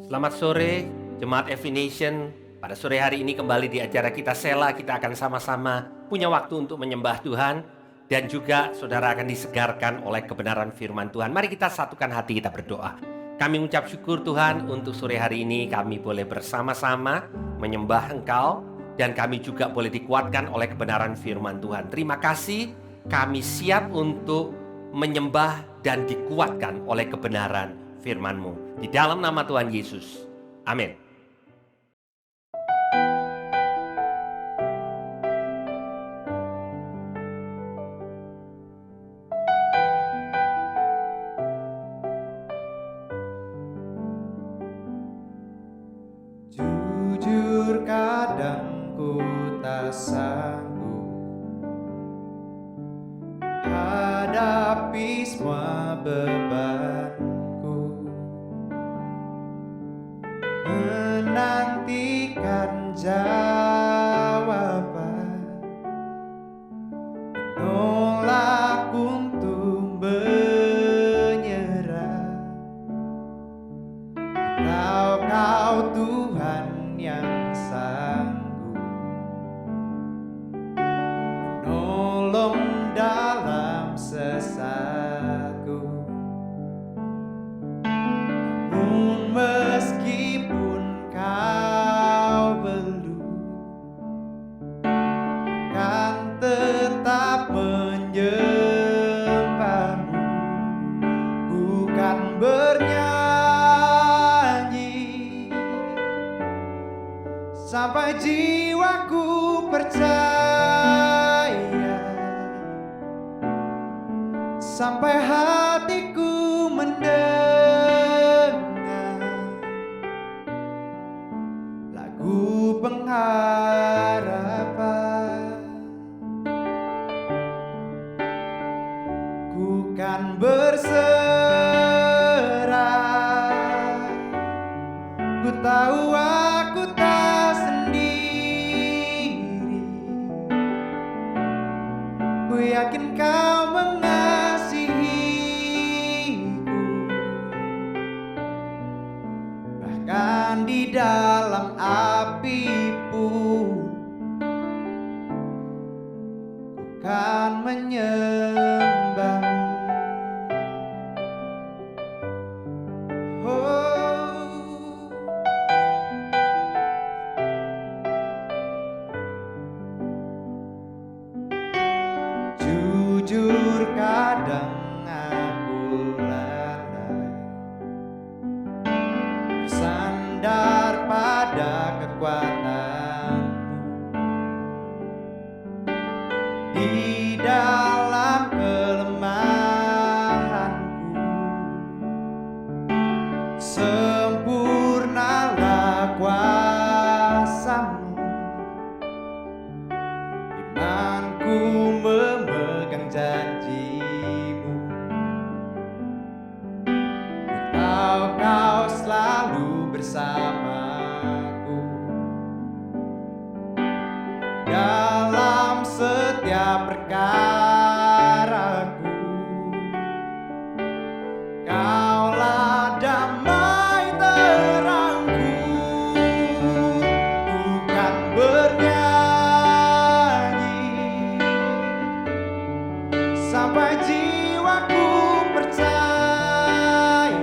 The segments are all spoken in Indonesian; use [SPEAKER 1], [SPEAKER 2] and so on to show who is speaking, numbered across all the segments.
[SPEAKER 1] Selamat sore, Jemaat Every Nation. Pada sore hari ini kembali di acara kita Sela, kita akan sama-sama punya waktu untuk menyembah Tuhan. Dan juga saudara akan disegarkan oleh kebenaran firman Tuhan. Mari kita satukan hati, kita berdoa. Kami mengucap syukur Tuhan untuk sore hari ini kami boleh bersama-sama menyembah Engkau. Dan kami juga boleh dikuatkan oleh kebenaran firman Tuhan. Terima kasih, kami siap untuk menyembah dan dikuatkan oleh kebenaran firman-Mu. Di dalam nama Tuhan Yesus. Amin.
[SPEAKER 2] Jujur kadang ku tak sanggup hadapi semua bebanku, menantikan jawaban, menolak untuk menyerah. Atau Kau Tuhan yang sanggup menolong dalam sesatku. Namun meskipun Kau belum, kan tetap menyembahmu. Bukan bernyanyi sampai jiwaku percaya, sampai hatiku mendengar lagu pengharapan. Ku kan berserah, ku tahu aku tak sendiri. Ku yakin Kau mengasihiku, bahkan di dalam api pun ku kan menyembahmu. Jujur kadang aku lalai, bersandar pada kekuatanmu. Di dalam kelemahanku, sempurnalah kuasa-Mu. Imanku memegang janji-Mu, ku tahu Kau selalu bersamaku dalam setiap perkaraku. Kaulah damai terangku, bukan bernyanyi sampai jiwaku percaya,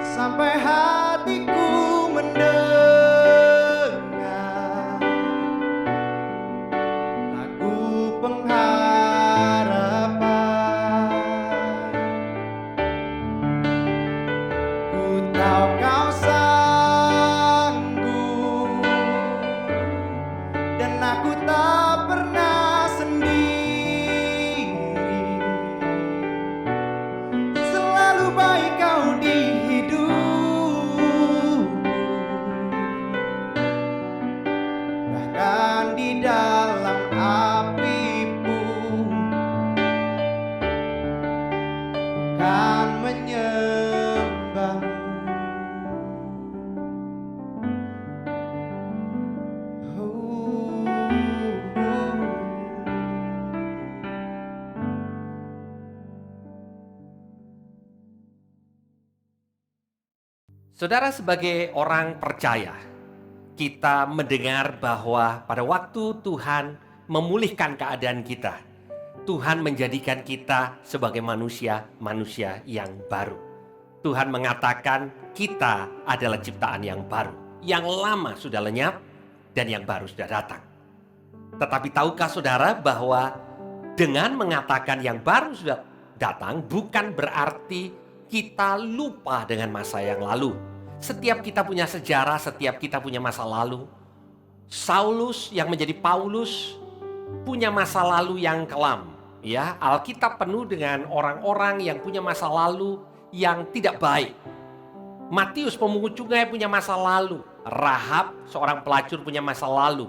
[SPEAKER 2] sampai hatiku mendengar lagu pengharapan. Ku tahu Kau sanggup, dan aku tak pernah sendiri. Selalu baik Kau di hidupku, bahkan di dalam api pun kan menyembahmu.
[SPEAKER 1] Saudara, sebagai orang percaya, kita mendengar bahwa pada waktu Tuhan memulihkan keadaan kita, Tuhan menjadikan kita sebagai manusia yang baru. Tuhan mengatakan kita adalah ciptaan yang baru. Yang lama sudah lenyap dan yang baru sudah datang. Tetapi tahukah saudara bahwa dengan mengatakan yang baru sudah datang bukan berarti kita lupa dengan masa yang lalu. Setiap kita punya sejarah, setiap kita punya masa lalu. Saulus yang menjadi Paulus punya masa lalu yang kelam. Ya, Alkitab penuh dengan orang-orang yang punya masa lalu yang tidak baik. Matius pemungut cukai punya masa lalu. Rahab seorang pelacur punya masa lalu.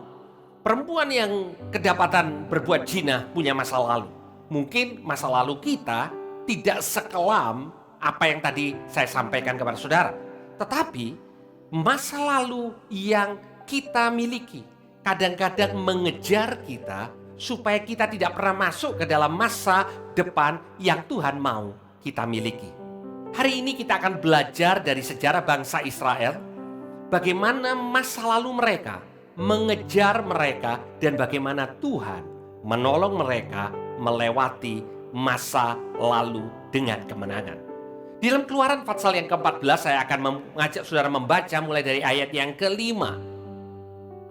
[SPEAKER 1] Perempuan yang kedapatan berbuat zina punya masa lalu. Mungkin masa lalu kita tidak sekelam apa yang tadi saya sampaikan kepada saudara. Tetapi masa lalu yang kita miliki kadang-kadang mengejar kita supaya kita tidak pernah masuk ke dalam masa depan yang Tuhan mau kita miliki. Hari ini kita akan belajar dari sejarah bangsa Israel, bagaimana masa lalu mereka mengejar mereka dan bagaimana Tuhan menolong mereka melewati masa lalu dengan kemenangan. Di dalam Keluaran pasal yang ke-14 saya akan mengajak saudara membaca mulai dari ayat yang ke-5.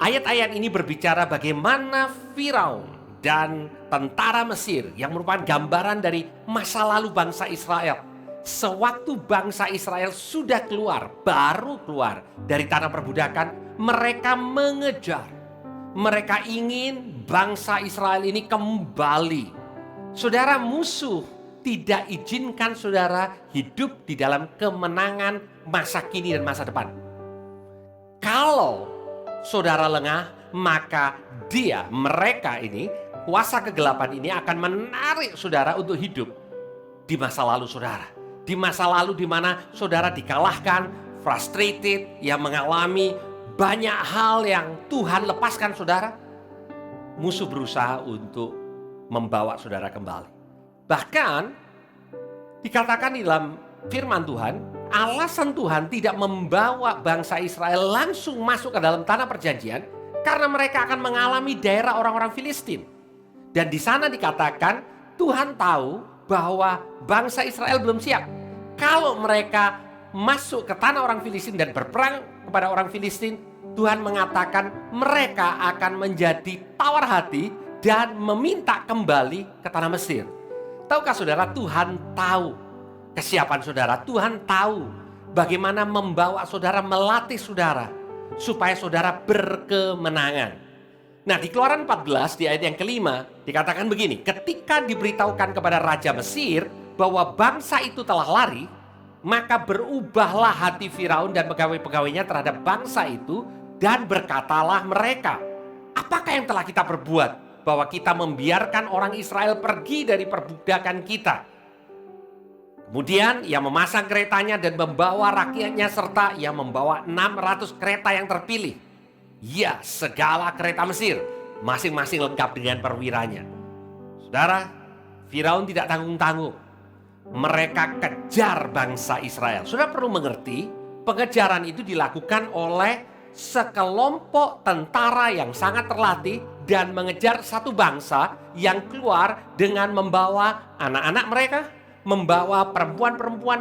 [SPEAKER 1] Ayat-ayat ini berbicara bagaimana Firaun dan tentara Mesir yang merupakan gambaran dari masa lalu bangsa Israel. Sewaktu bangsa Israel sudah baru keluar dari tanah perbudakan, mereka mengejar. Mereka ingin bangsa Israel ini kembali. Saudara, musuh tidak izinkan saudara hidup di dalam kemenangan masa kini dan masa depan. Kalau saudara lengah, maka mereka ini, kuasa kegelapan ini akan menarik saudara untuk hidup di masa lalu saudara. Di masa lalu di mana saudara dikalahkan, frustrated, yang mengalami banyak hal yang Tuhan lepaskan saudara. Musuh berusaha untuk membawa saudara kembali. Bahkan dikatakan di dalam firman Tuhan, alasan Tuhan tidak membawa bangsa Israel langsung masuk ke dalam tanah perjanjian karena mereka akan mengalami daerah orang-orang Filistin. Dan di sana dikatakan Tuhan tahu bahwa bangsa Israel belum siap. Kalau mereka masuk ke tanah orang Filistin dan berperang kepada orang Filistin, Tuhan mengatakan mereka akan menjadi tawar hati dan meminta kembali ke tanah Mesir. Tahukah saudara, Tuhan tahu kesiapan saudara. Tuhan tahu bagaimana membawa saudara, melatih saudara supaya saudara berkemenangan. Nah, di Keluaran 14 di ayat yang kelima dikatakan begini, ketika diberitahukan kepada Raja Mesir bahwa bangsa itu telah lari, maka berubahlah hati Firaun dan pegawai-pegawainya terhadap bangsa itu dan berkatalah mereka, apakah yang telah kita perbuat bahwa kita membiarkan orang Israel pergi dari perbudakan kita? Kemudian ia memasang keretanya dan membawa rakyatnya serta ia membawa 600 kereta yang terpilih. Ya, segala kereta Mesir, masing-masing lengkap dengan perwiranya. Saudara, Firaun tidak tanggung-tanggung. Mereka kejar bangsa Israel. Saudara perlu mengerti, pengejaran itu dilakukan oleh sekelompok tentara yang sangat terlatih dan mengejar satu bangsa yang keluar dengan membawa anak-anak mereka, membawa perempuan-perempuan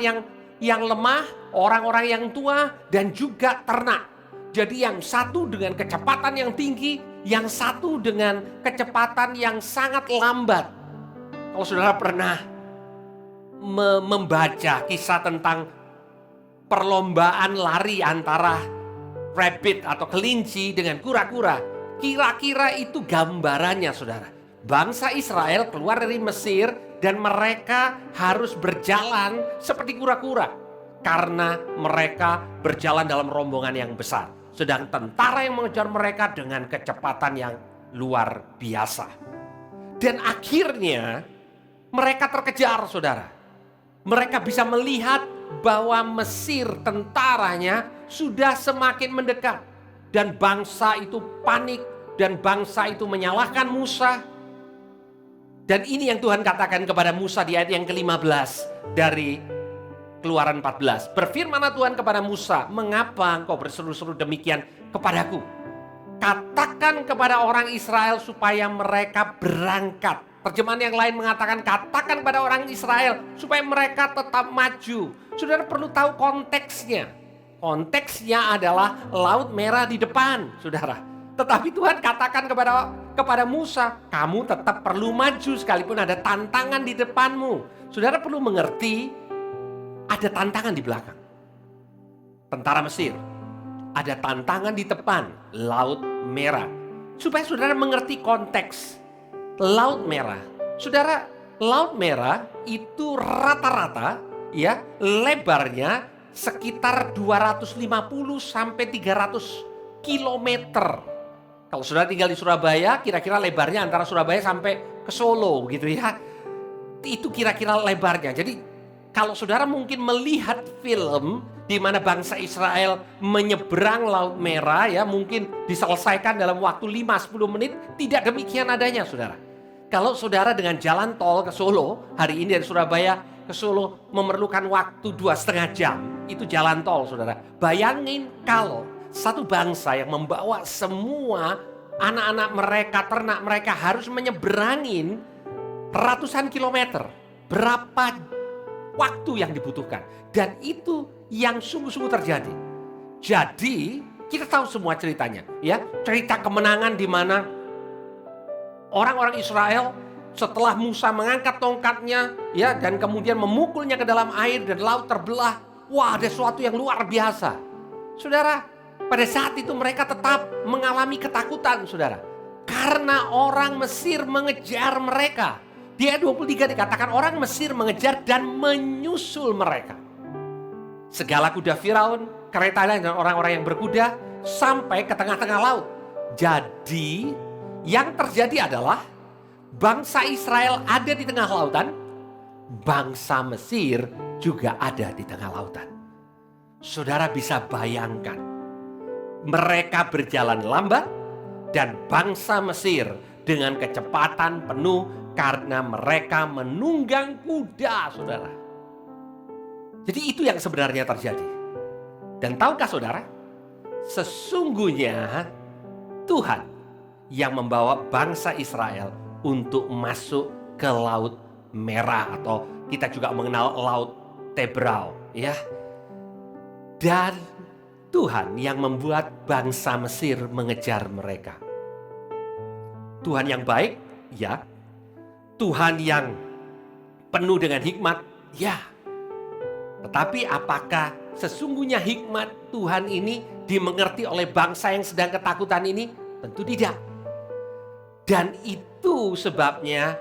[SPEAKER 1] yang lemah, orang-orang yang tua, dan juga ternak. Jadi yang satu dengan kecepatan yang tinggi, yang satu dengan kecepatan yang sangat lambat. Kalau saudara pernah membaca kisah tentang perlombaan lari antara rabbit atau kelinci dengan kura-kura, kira-kira itu gambarannya saudara. Bangsa Israel keluar dari Mesir dan mereka harus berjalan seperti kura-kura karena mereka berjalan dalam rombongan yang besar. Sedang tentara yang mengejar mereka dengan kecepatan yang luar biasa. Dan akhirnya mereka terkejar saudara. Mereka bisa melihat bahwa Mesir tentaranya sudah semakin mendekat. Dan bangsa itu panik dan bangsa itu menyalahkan Musa. Dan ini yang Tuhan katakan kepada Musa di ayat yang ke-15 dari Keluaran 14. Berfirmanlah Tuhan kepada Musa, mengapa engkau berseru-seru demikian kepadaku? Katakan kepada orang Israel supaya mereka berangkat. Terjemahan yang lain mengatakan katakan kepada orang Israel supaya mereka tetap maju. Saudara perlu tahu konteksnya. Konteksnya adalah Laut Merah di depan, saudara. Tetapi Tuhan katakan kepada Musa, kamu tetap perlu maju sekalipun ada tantangan di depanmu. Saudara perlu mengerti, ada tantangan di belakang. Tentara Mesir, ada tantangan di depan Laut Merah. Supaya saudara mengerti konteks Laut Merah. Saudara, Laut Merah itu rata-rata ya lebarnya sekitar 250 sampai 300 kilometer. Kalau saudara tinggal di Surabaya, kira-kira lebarnya antara Surabaya sampai ke Solo gitu ya. Itu kira-kira lebarnya. Jadi kalau saudara mungkin melihat film di mana bangsa Israel menyeberang Laut Merah ya, mungkin diselesaikan dalam waktu 5-10 menit, tidak demikian adanya saudara. Kalau saudara dengan jalan tol ke Solo, hari ini dari Surabaya ke Solo memerlukan waktu 2,5 jam. Itu jalan tol saudara. Bayangin kalau satu bangsa yang membawa semua anak-anak mereka, ternak mereka harus menyeberangin ratusan kilometer. Berapa waktu yang dibutuhkan. Dan itu yang sungguh-sungguh terjadi. Jadi kita tahu semua ceritanya. Ya, cerita kemenangan di mana orang-orang Israel setelah Musa mengangkat tongkatnya ya dan kemudian memukulnya ke dalam air dan laut terbelah. Wah, ada sesuatu yang luar biasa. Saudara, pada saat itu mereka tetap mengalami ketakutan, saudara. Karena orang Mesir mengejar mereka. Di ayat 23 dikatakan orang Mesir mengejar dan menyusul mereka. Segala kuda Firaun, kereta dan orang-orang yang berkuda sampai ke tengah-tengah laut. Jadi yang terjadi adalah bangsa Israel ada di tengah lautan, bangsa Mesir juga ada di tengah lautan. Saudara bisa bayangkan, mereka berjalan lambat dan bangsa Mesir dengan kecepatan penuh karena mereka menunggang kuda, saudara. Jadi itu yang sebenarnya terjadi. Dan tahukah saudara, sesungguhnya Tuhan yang membawa bangsa Israel untuk masuk ke Laut Merah atau kita juga mengenal Laut Tebrau, ya. Dan Tuhan yang membuat bangsa Mesir mengejar mereka. Tuhan yang baik, ya. Tuhan yang penuh dengan hikmat, ya. Tetapi apakah sesungguhnya hikmat Tuhan ini dimengerti oleh bangsa yang sedang ketakutan ini? Tentu tidak. Dan itu sebabnya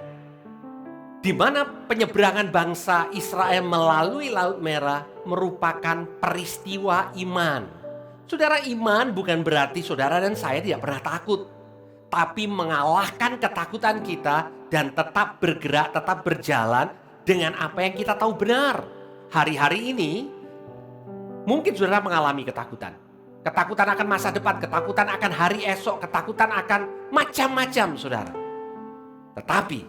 [SPEAKER 1] di mana penyeberangan bangsa Israel melalui Laut Merah merupakan peristiwa iman. Saudara, iman bukan berarti saudara dan saya tidak pernah takut. Tapi mengalahkan ketakutan kita dan tetap bergerak, tetap berjalan dengan apa yang kita tahu benar. Hari-hari ini mungkin saudara mengalami ketakutan. Ketakutan akan masa depan, ketakutan akan hari esok, ketakutan akan macam-macam saudara. Tetapi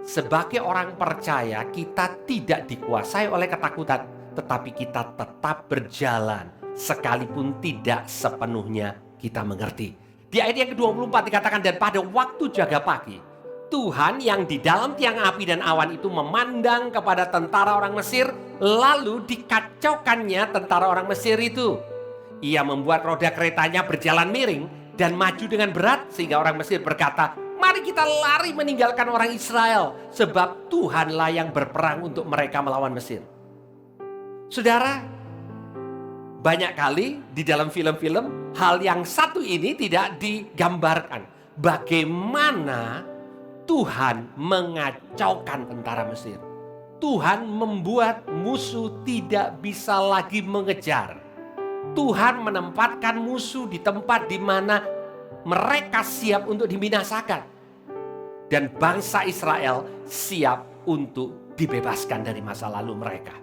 [SPEAKER 1] sebagai orang percaya kita tidak dikuasai oleh ketakutan, tetapi kita tetap berjalan sekalipun tidak sepenuhnya kita mengerti. Di ayat yang ke-24 dikatakan, dan pada waktu jaga pagi, Tuhan yang di dalam tiang api dan awan itu memandang kepada tentara orang Mesir, lalu dikacaukannya tentara orang Mesir itu. Ia membuat roda keretanya berjalan miring dan maju dengan berat, sehingga orang Mesir berkata, mari kita lari meninggalkan orang Israel, sebab Tuhanlah yang berperang untuk mereka melawan Mesir. Saudara, banyak kali di dalam film-film hal yang satu ini tidak digambarkan. Bagaimana Tuhan mengacaukan tentara Mesir. Tuhan membuat musuh tidak bisa lagi mengejar. Tuhan menempatkan musuh di tempat di mana mereka siap untuk dibinasakan. Dan bangsa Israel siap untuk dibebaskan dari masa lalu mereka.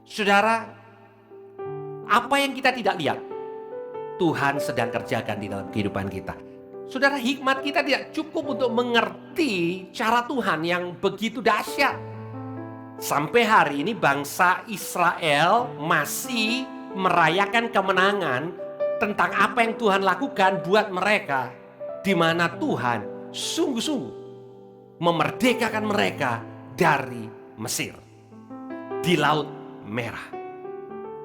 [SPEAKER 1] Saudara, apa yang kita tidak lihat, Tuhan sedang kerjakan di dalam kehidupan kita. Saudara, hikmat kita tidak cukup untuk mengerti cara Tuhan yang begitu dahsyat. Sampai hari ini bangsa Israel masih merayakan kemenangan tentang apa yang Tuhan lakukan buat mereka, di mana Tuhan sungguh-sungguh memerdekakan mereka dari Mesir di Laut Merah.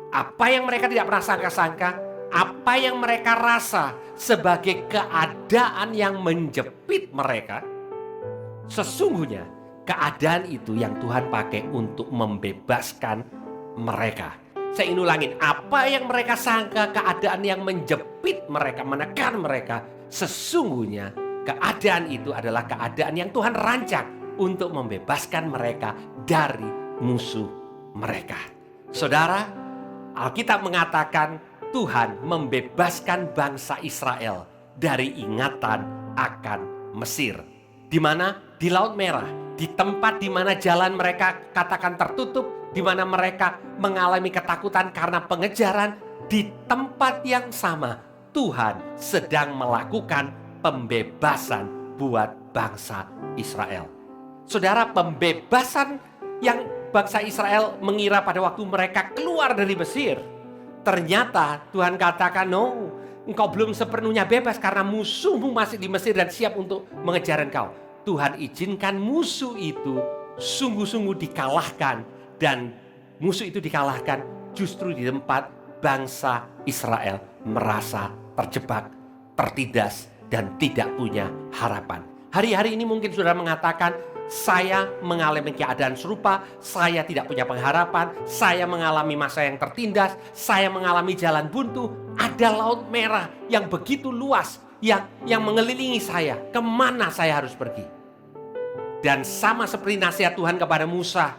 [SPEAKER 1] Apa yang mereka tidak pernah sangka-sangka, apa yang mereka rasa sebagai keadaan yang menjepit mereka, sesungguhnya keadaan itu yang Tuhan pakai untuk membebaskan mereka. Saya ingin ulangin, apa yang mereka sangka keadaan yang menjepit mereka, menekan mereka, sesungguhnya keadaan itu adalah keadaan yang Tuhan rancang untuk membebaskan mereka dari musuh mereka. Saudara, Alkitab mengatakan Tuhan membebaskan bangsa Israel dari ingatan akan Mesir. Di mana? Di Laut Merah. Di tempat di mana jalan mereka katakan tertutup, di mana mereka mengalami ketakutan karena pengejaran. Di tempat yang sama, Tuhan sedang melakukan pembebasan buat bangsa Israel. Saudara, pembebasan yang bangsa Israel mengira pada waktu mereka keluar dari Mesir, ternyata Tuhan katakan, no, engkau belum sepenuhnya bebas karena musuhmu masih di Mesir dan siap untuk mengejar engkau. Tuhan izinkan musuh itu sungguh-sungguh dikalahkan, dan musuh itu dikalahkan justru di tempat bangsa Israel merasa terjebak, tertindas, dan tidak punya harapan. Hari-hari ini mungkin saudara mengatakan, saya mengalami keadaan serupa, saya tidak punya pengharapan, saya mengalami masa yang tertindas, saya mengalami jalan buntu, ada Laut Merah yang begitu luas, yang mengelilingi saya, kemana saya harus pergi? Dan sama seperti nasihat Tuhan kepada Musa,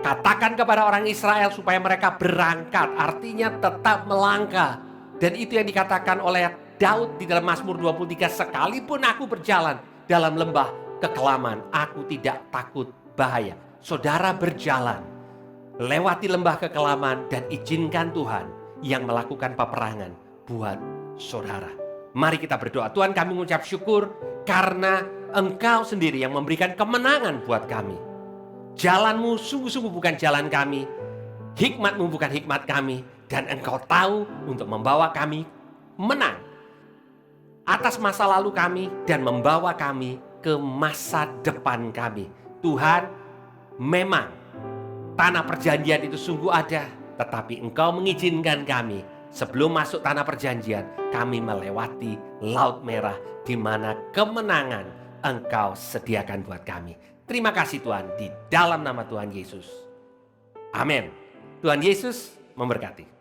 [SPEAKER 1] katakan kepada orang Israel supaya mereka berangkat, artinya tetap melangkah. Dan itu yang dikatakan oleh Daud di dalam Mazmur 23, sekalipun aku berjalan dalam lembah kekelaman, aku tidak takut bahaya. Saudara berjalan, lewati lembah kekelaman, dan izinkan Tuhan yang melakukan peperangan buat saudara. Mari kita berdoa. Tuhan, kami mengucap syukur karena Engkau sendiri yang memberikan kemenangan buat kami. Jalanmu sungguh-sungguh bukan jalan kami, hikmatmu bukan hikmat kami, dan Engkau tahu untuk membawa kami menang atas masa lalu kami dan membawa kami ke masa depan kami. Tuhan, memang tanah perjanjian itu sungguh ada, tetapi Engkau mengizinkan kami sebelum masuk tanah perjanjian, kami melewati Laut Merah, di mana kemenangan Engkau sediakan buat kami. Terima kasih Tuhan, di dalam nama Tuhan Yesus. Amin. Tuhan Yesus memberkati.